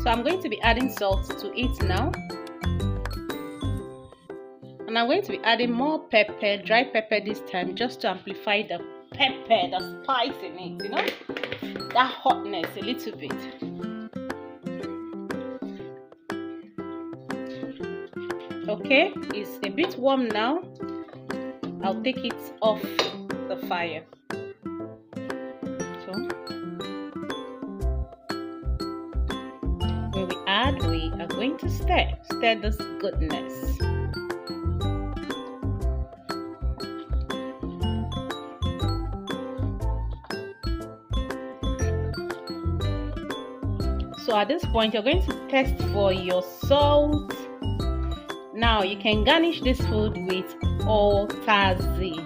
So I'm going to be adding salt to it now. And I'm going to be adding more pepper, dry pepper this time, just to amplify the pepper, the spice in it, you know, that hotness a little bit. Okay, it's a bit warm now. I'll take it off the fire. So when we add, we are going to stir this goodness. So at this point, you're going to test for your salt. Now you can garnish this food with otazi.